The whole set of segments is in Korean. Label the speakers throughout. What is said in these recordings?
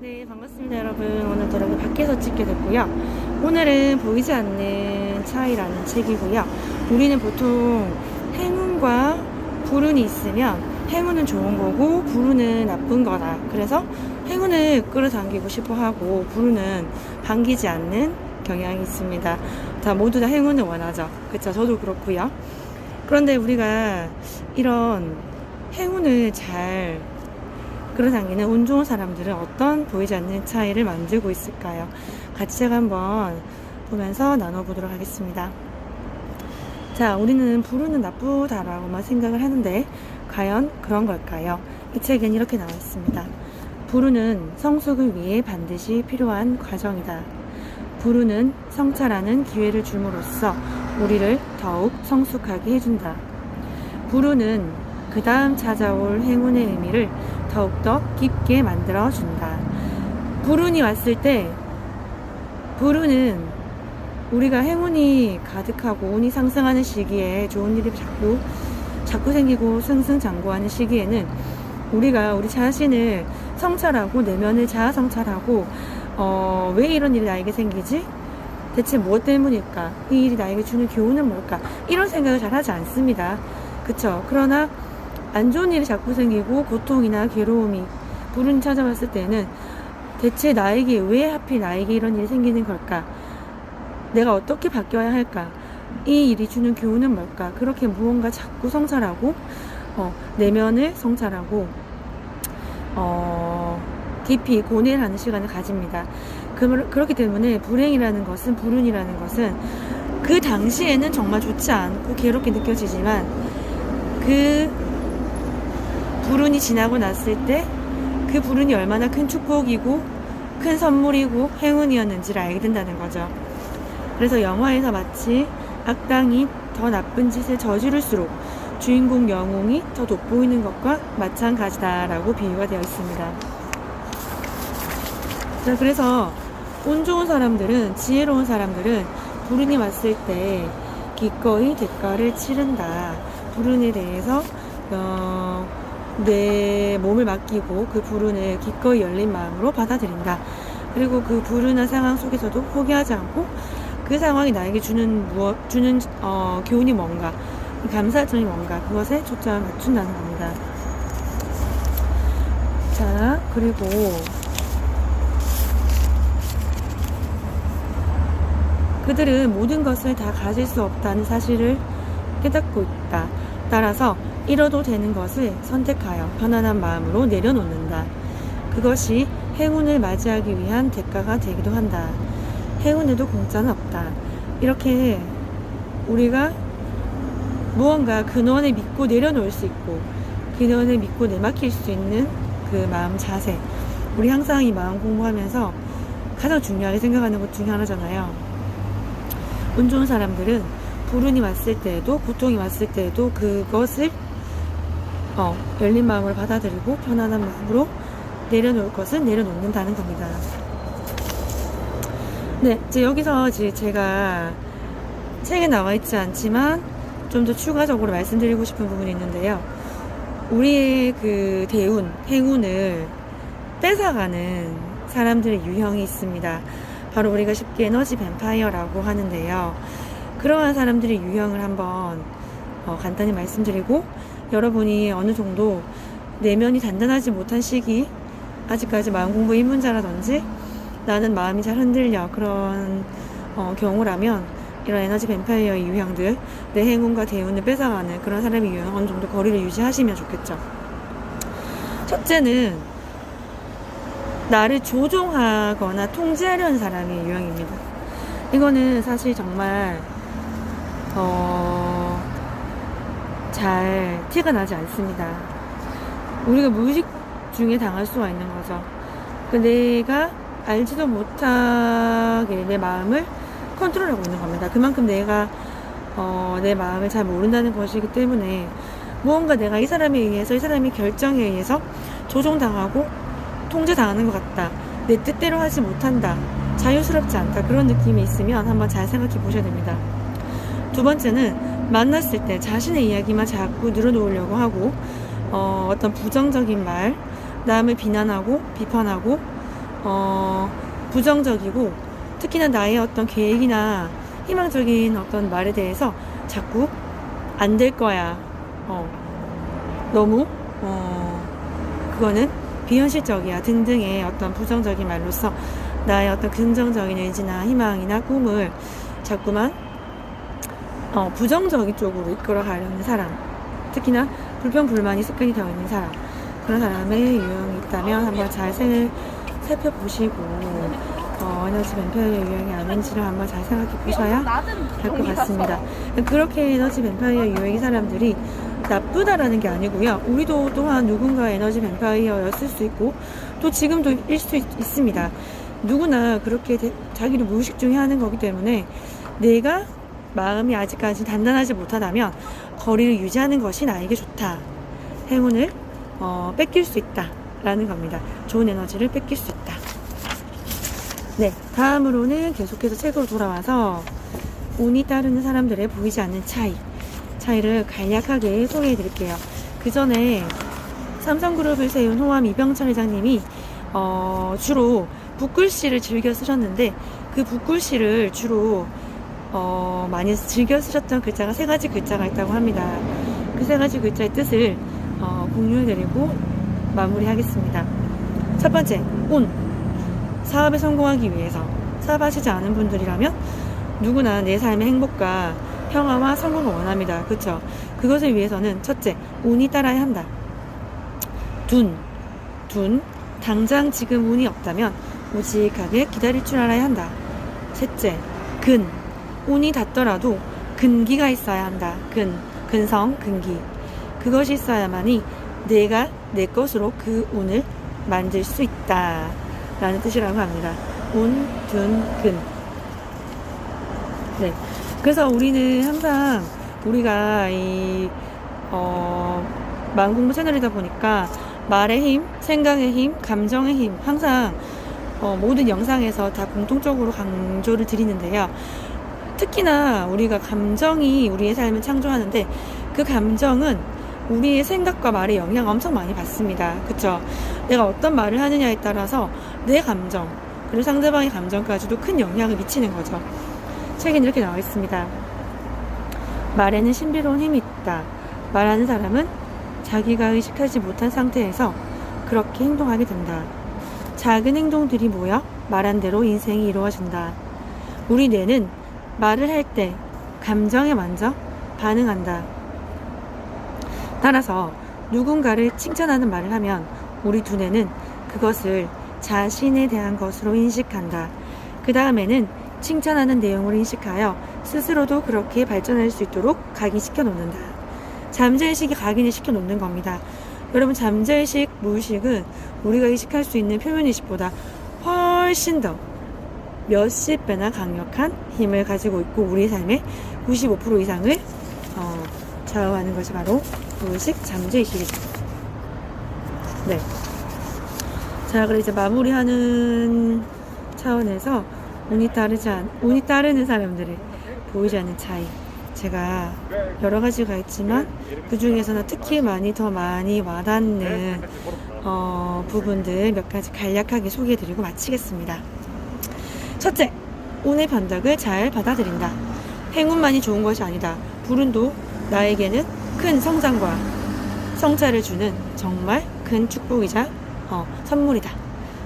Speaker 1: 네, 반갑습니다 여러분. 오늘도 이렇게 밖에서 찍게 됐고요. 오늘은 보이지 않는 차이라는 책이고요. 우리는 보통 행운과 불운이 있으면 행운은 좋은 거고 불운은 나쁜 거다. 그래서 행운을 끌어당기고 싶어 하고 불운은 반기지 않는 경향이 있습니다. 다 모두 다 행운을 원하죠. 그쵸? 저도 그렇고요. 그런데 우리가 이런 행운을 잘 끌어당기는 운 좋은 사람들은 어떤 보이지 않는 차이를 만들고 있을까요? 같이 제가 한번 보면서 나눠보도록 하겠습니다. 자, 우리는 불운은 나쁘다라고만 생각을 하는데 과연 그런 걸까요? 이 책엔 이렇게 나와 있습니다. 불운은 성숙을 위해 반드시 필요한 과정이다. 불운은 성찰하는 기회를 줌으로써 우리를 더욱 성숙하게 해준다. 불운은 그 다음 찾아올 행운의 의미를 더욱더 깊게 만들어준다. 불운이 왔을 때, 불운은 우리가 행운이 가득하고 운이 상승하는 시기에 좋은 일이 자꾸 생기고 승승장구하는 시기에는 우리가 우리 자신을 성찰하고 내면을 자아 성찰하고 왜 이런 일이 나에게 생기지? 대체 무엇 때문일까? 이 일이 나에게 주는 교훈은 뭘까? 이런 생각을 잘 하지 않습니다. 그쵸? 그러나 안 좋은 일이 자꾸 생기고 고통이나 괴로움이 불운이 찾아왔을 때는 대체 나에게 왜 하필 나에게 이런 일이 생기는 걸까? 내가 어떻게 바뀌어야 할까? 이 일이 주는 교훈은 뭘까? 그렇게 무언가 자꾸 성찰하고 내면을 성찰하고 깊이 고뇌를 하는 시간을 가집니다. 그렇기 때문에 불행이라는 것은 불운이라는 것은 그 당시에는 정말 좋지 않고 괴롭게 느껴지지만 그 불운이 지나고 났을 때 그 불운이 얼마나 큰 축복이고 큰 선물이고 행운이었는지를 알게 된다는 거죠. 그래서 영화에서 마치 악당이 더 나쁜 짓을 저지를수록 주인공 영웅이 더 돋보이는 것과 마찬가지다라고 비유가 되어 있습니다. 자, 그래서 운 좋은 사람들은, 지혜로운 사람들은 불운이 왔을 때 기꺼이 대가를 치른다. 불운에 대해서 내 몸을 맡기고 그 불운을 기꺼이 열린 마음으로 받아들인다. 그리고 그 불운한 상황 속에서도 포기하지 않고 그 상황이 나에게 주는 교훈이 뭔가, 감사할 점이 뭔가, 그것에 초점을 맞춘다는 겁니다. 자, 그리고 그들은 모든 것을 다 가질 수 없다는 사실을 깨닫고 있다. 따라서 잃어도 되는 것을 선택하여 편안한 마음으로 내려놓는다. 그것이 행운을 맞이하기 위한 대가가 되기도 한다. 행운에도 공짜는 없다. 이렇게 우리가 무언가 근원을 믿고 내려놓을 수 있고 근원을 믿고 내맡길 수 있는 그 마음 자세, 우리 항상 이 마음 공부하면서 가장 중요하게 생각하는 것 중에 하나잖아요. 운 좋은 사람들은 불운이 왔을 때에도 고통이 왔을 때에도 그것을 열린 마음으로 받아들이고 편안한 마음으로 내려놓을 것은 내려놓는다는 겁니다. 네, 이제 여기서 제가 책에 나와 있지 않지만 좀 더 추가적으로 말씀드리고 싶은 부분이 있는데요. 우리의 그 행운을 뺏어가는 사람들의 유형이 있습니다. 바로 우리가 쉽게 에너지 뱀파이어라고 하는데요. 그러한 사람들의 유형을 한번 간단히 말씀드리고, 여러분이 어느 정도 내면이 단단하지 못한 시기, 아직까지 마음 공부 입문자라든지 나는 마음이 잘 흔들려 그런 경우라면 이런 에너지 뱀파이어의 유형들, 내 행운과 대운을 뺏어가는 그런 사람의 유형은 어느 정도 거리를 유지하시면 좋겠죠. 첫째는 나를 조종하거나 통제하려는 사람의 유형입니다. 이거는 사실 정말 잘 티가 나지 않습니다. 우리가 무의식 중에 당할 수가 있는 거죠. 내가 알지도 못하게 내 마음을 컨트롤하고 있는 겁니다. 그만큼 내가 내 마음을 잘 모른다는 것이기 때문에 무언가 내가 이 사람에 의해서, 이 사람의 결정에 의해서 조종당하고 통제당하는 것 같다, 내 뜻대로 하지 못한다, 자유스럽지 않다, 그런 느낌이 있으면 한번 잘 생각해 보셔야 됩니다. 두 번째는 만났을 때 자신의 이야기만 자꾸 늘어놓으려고 하고 어떤 부정적인 말, 남을 비난하고 비판하고 부정적이고, 특히나 나의 어떤 계획이나 희망적인 어떤 말에 대해서 자꾸 안 될 거야, 너무 그거는 비현실적이야 등등의 어떤 부정적인 말로서 나의 어떤 긍정적인 의지나 희망이나 꿈을 자꾸만 부정적인 쪽으로 이끌어가려는 사람, 특히나 불평불만이 습관이 되어 있는 사람, 그런 사람의 유형이 있다면 한번 잘 살펴보시고 에너지 뱀파이어 유형이 아닌지를 한번 잘 생각해 보셔야 할 것 같습니다. 그렇게 에너지 뱀파이어 유형의 사람들이 나쁘다라는 게 아니고요. 우리도 또한 누군가의 에너지 뱀파이어였을 수 있고 또 지금도 일 수 있습니다. 누구나 그렇게 자기를 무의식 중에 하는 거기 때문에 내가 마음이 아직까지 단단하지 못하다면 거리를 유지하는 것이 나에게 좋다. 행운을 뺏길 수 있다 라는 겁니다. 좋은 에너지를 뺏길 수 있다. 네, 다음으로는 계속해서 책으로 돌아와서 운이 따르는 사람들의 보이지 않는 차이를 간략하게 소개해 드릴게요. 그 전에 삼성그룹을 세운 호암 이병철 회장님이 주로 붓글씨를 즐겨 쓰셨는데 그 붓글씨를 주로 많이 즐겨 쓰셨던 글자가 3가지 글자가 있다고 합니다. 그 3가지 글자의 뜻을 공유해 드리고 마무리하겠습니다. 첫 번째, 운. 사업에 성공하기 위해서 사업하시지 않은 분들이라면 누구나 내 삶의 행복과 평화와 성공을 원합니다. 그렇죠? 그것을 위해서는 첫째, 운이 따라야 한다. 둔. 당장 지금 운이 없다면 우직하게 기다릴 줄 알아야 한다. 셋째, 근. 운이 닿더라도 근기가 있어야 한다. 근성, 근기. 그것이 있어야만이 내가 내 것으로 그 운을 만들 수 있다 라는 뜻이라고 합니다. 운, 둔, 근. 네. 그래서 우리는 항상 우리가 마음공부 채널이다 보니까 말의 힘, 생각의 힘, 감정의 힘 항상 모든 영상에서 다 공통적으로 강조를 드리는데요. 특히나 우리가 감정이 우리의 삶을 창조하는데 그 감정은 우리의 생각과 말의 영향을 엄청 많이 받습니다. 그쵸? 내가 어떤 말을 하느냐에 따라서 내 감정, 그리고 상대방의 감정까지도 큰 영향을 미치는 거죠. 책에는 이렇게 나와 있습니다. 말에는 신비로운 힘이 있다. 말하는 사람은 자기가 의식하지 못한 상태에서 그렇게 행동하게 된다. 작은 행동들이 모여 말한 대로 인생이 이루어진다. 우리 뇌는 말을 할 때 감정에 먼저 반응한다. 따라서 누군가를 칭찬하는 말을 하면 우리 두뇌는 그것을 자신에 대한 것으로 인식한다. 그 다음에는 칭찬하는 내용을 인식하여 스스로도 그렇게 발전할 수 있도록 각인시켜 놓는다. 잠재의식이 각인을 시켜 놓는 겁니다. 여러분, 잠재의식, 무의식은 우리가 의식할 수 있는 표면의식보다 훨씬 더 몇십 배나 강력한 힘을 가지고 있고 우리 삶의 95% 이상을 좌우하는 것이 바로 무의식, 잠재의식이죠. 네. 자, 그럼 이제 마무리하는 차원에서 운이 따르는 사람들의 보이지 않는 차이. 제가 여러 가지가 있지만 그 중에서는 특히 더 많이 와닿는 부분들 몇 가지 간략하게 소개해드리고 마치겠습니다. 첫째, 운의 변덕을 잘 받아들인다. 행운만이 좋은 것이 아니다. 불운도 나에게는 큰 성장과 성찰을 주는 정말 큰 축복이자 선물이다.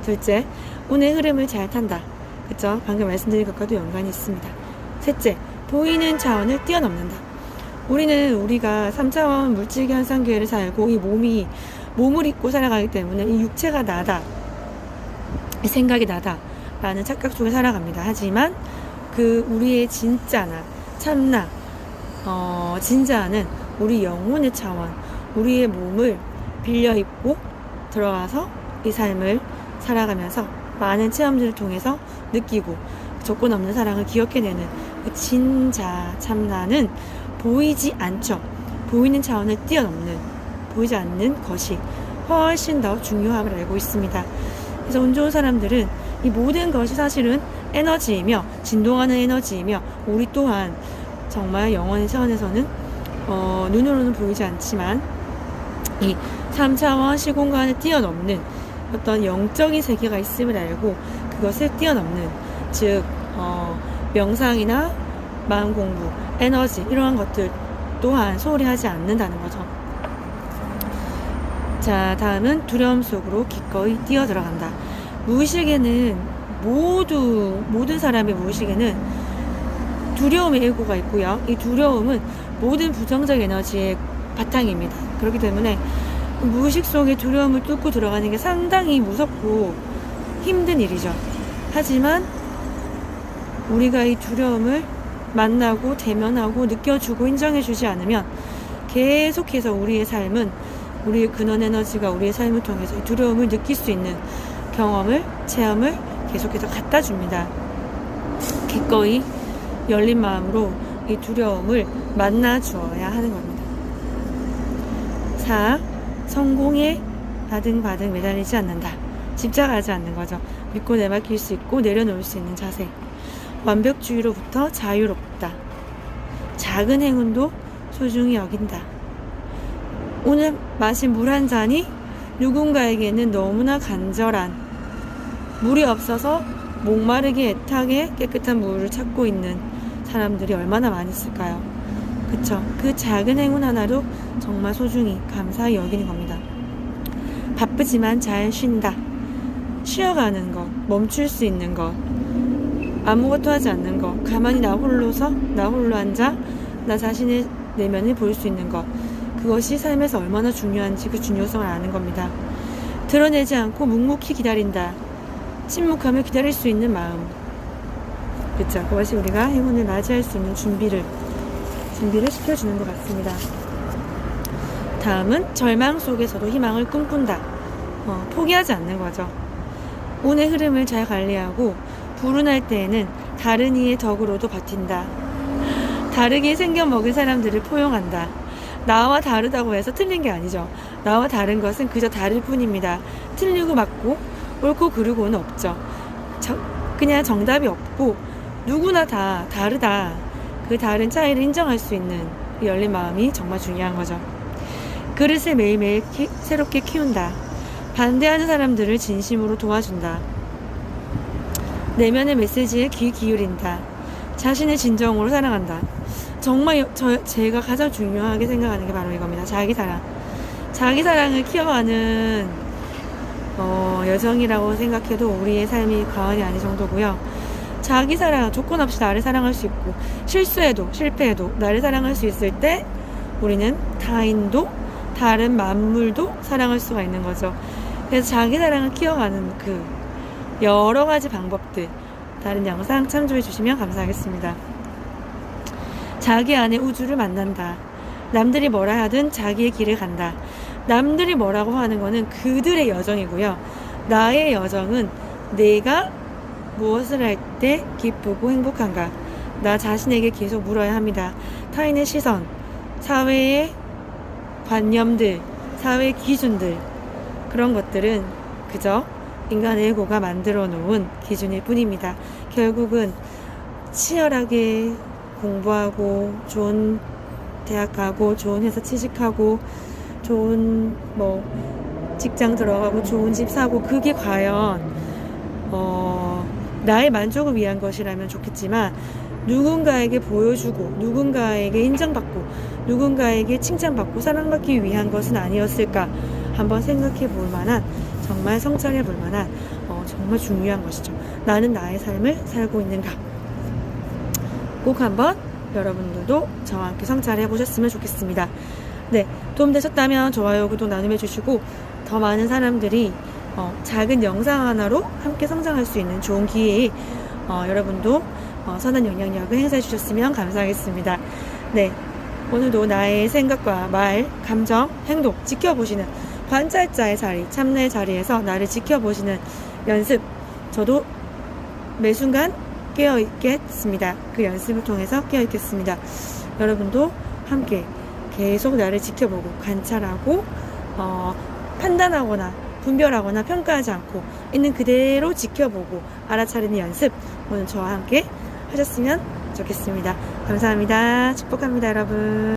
Speaker 1: 둘째, 운의 흐름을 잘 탄다. 그쵸? 방금 말씀드린 것과도 연관이 있습니다. 셋째, 보이는 차원을 뛰어넘는다. 우리가 3차원 물질 현상계를 살고 이 몸을 입고 살아가기 때문에 이 육체가 나다, 이 생각이 나다 라는 착각 속에 살아갑니다. 하지만 그 우리의 진짜나 참나 진짜는 우리 영혼의 차원, 우리의 몸을 빌려 입고 들어가서 이 삶을 살아가면서 많은 체험들을 통해서 느끼고 조건 없는 사랑을 기억해내는 그 진짜 참나는 보이지 않죠. 보이는 차원을 뛰어넘는, 보이지 않는 것이 훨씬 더 중요함을 알고 있습니다. 그래서 운 좋은 사람들은 이 모든 것이 사실은 에너지이며 진동하는 에너지이며 우리 또한 정말 영혼의 차원에서는 눈으로는 보이지 않지만 이 3차원 시공간을 뛰어넘는 어떤 영적인 세계가 있음을 알고 그것을 뛰어넘는, 즉 명상이나 마음 공부, 에너지 이러한 것들 또한 소홀히 하지 않는다는 거죠. 자, 다음은 두려움 속으로 기꺼이 뛰어 들어간다. 무의식에는 모든 사람의 무의식에는 두려움의 에고가 있고요. 이 두려움은 모든 부정적 에너지의 바탕입니다. 그렇기 때문에 무의식 속에 두려움을 뚫고 들어가는 게 상당히 무섭고 힘든 일이죠. 하지만 우리가 이 두려움을 만나고 대면하고 느껴주고 인정해주지 않으면 계속해서 우리의 삶은, 우리의 근원 에너지가 우리의 삶을 통해서 이 두려움을 느낄 수 있는 경험을, 체험을 계속해서 갖다 줍니다. 기꺼이 열린 마음으로 이 두려움을 만나 주어야 하는 겁니다. 4. 성공에 바등바등 매달리지 않는다. 집착하지 않는 거죠. 믿고 내맡길 수 있고 내려놓을 수 있는 자세. 완벽주의로부터 자유롭다. 작은 행운도 소중히 여긴다. 오늘 마신 물 한 잔이 누군가에게는 너무나 간절한, 물이 없어서 목마르게 애타게 깨끗한 물을 찾고 있는 사람들이 얼마나 많이 있을까요? 그쵸? 그 작은 행운 하나도 정말 소중히 감사히 여기는 겁니다. 바쁘지만 잘 쉰다. 쉬어가는 것, 멈출 수 있는 것, 아무것도 하지 않는 것, 가만히 나 홀로 앉아 나 자신의 내면을 볼 수 있는 것, 그것이 삶에서 얼마나 중요한지 그 중요성을 아는 겁니다. 드러내지 않고 묵묵히 기다린다. 침묵하며 기다릴 수 있는 마음. 그쵸? 그것이 우리가 행운을 맞이할 수 있는 준비를 시켜주는 것 같습니다. 다음은 절망 속에서도 희망을 꿈꾼다. 포기하지 않는 거죠. 운의 흐름을 잘 관리하고 불운할 때에는 다른 이의 덕으로도 버틴다. 다르게 생겨먹은 사람들을 포용한다. 나와 다르다고 해서 틀린 게 아니죠. 나와 다른 것은 그저 다를 뿐입니다. 틀리고 맞고 옳고 그르고는 없죠. 그냥 정답이 없고 누구나 다 다르다. 그 다른 차이를 인정할 수 있는 열린 마음이 정말 중요한 거죠. 그릇을 매일매일 새롭게 키운다. 반대하는 사람들을 진심으로 도와준다. 내면의 메시지에 귀 기울인다. 자신을 진정으로 사랑한다. 정말 제가 가장 중요하게 생각하는 게 바로 이겁니다. 자기사랑. 자기사랑을 키워가는 여정이라고 생각해도 우리의 삶이 과언이 아닐 정도고요. 자기사랑, 조건 없이 나를 사랑할 수 있고 실수해도 실패해도 나를 사랑할 수 있을 때 우리는 타인도 다른 만물도 사랑할 수가 있는 거죠. 그래서 자기사랑을 키워가는 그 여러 가지 방법들, 다른 영상 참조해 주시면 감사하겠습니다. 자기 안의 우주를 만난다. 남들이 뭐라 하든 자기의 길을 간다. 남들이 뭐라고 하는 거는 그들의 여정이고요. 나의 여정은 내가 무엇을 할 때 기쁘고 행복한가, 나 자신에게 계속 물어야 합니다. 타인의 시선, 사회의 관념들, 사회의 기준들, 그런 것들은 그저 인간의 에고가 만들어 놓은 기준일 뿐입니다. 결국은 치열하게 공부하고 좋은 대학 가고 좋은 회사 취직하고 좋은 직장 들어가고 좋은 집 사고, 그게 과연 나의 만족을 위한 것이라면 좋겠지만 누군가에게 보여주고 누군가에게 인정받고 누군가에게 칭찬받고 사랑받기 위한 것은 아니었을까 한번 생각해 볼 만한, 정말 성찰해 볼 만한 정말 중요한 것이죠. 나는 나의 삶을 살고 있는가. 꼭 한번 여러분들도 저와 함께 성찰해 보셨으면 좋겠습니다. 네, 도움되셨다면 좋아요, 구독 나눔해 주시고 더 많은 사람들이 작은 영상 하나로 함께 성장할 수 있는 좋은 기회에 여러분도 선한 영향력을 행사해 주셨으면 감사하겠습니다. 네, 오늘도 나의 생각과 말, 감정, 행동 지켜보시는 관찰자의 자리, 참나의 자리에서 나를 지켜보시는 연습, 저도 매 순간 깨어있겠습니다. 그 연습을 통해서 깨어있겠습니다. 여러분도 함께 계속 나를 지켜보고 관찰하고 판단하거나 분별하거나 평가하지 않고 있는 그대로 지켜보고 알아차리는 연습, 오늘 저와 함께 하셨으면 좋겠습니다. 감사합니다. 축복합니다, 여러분.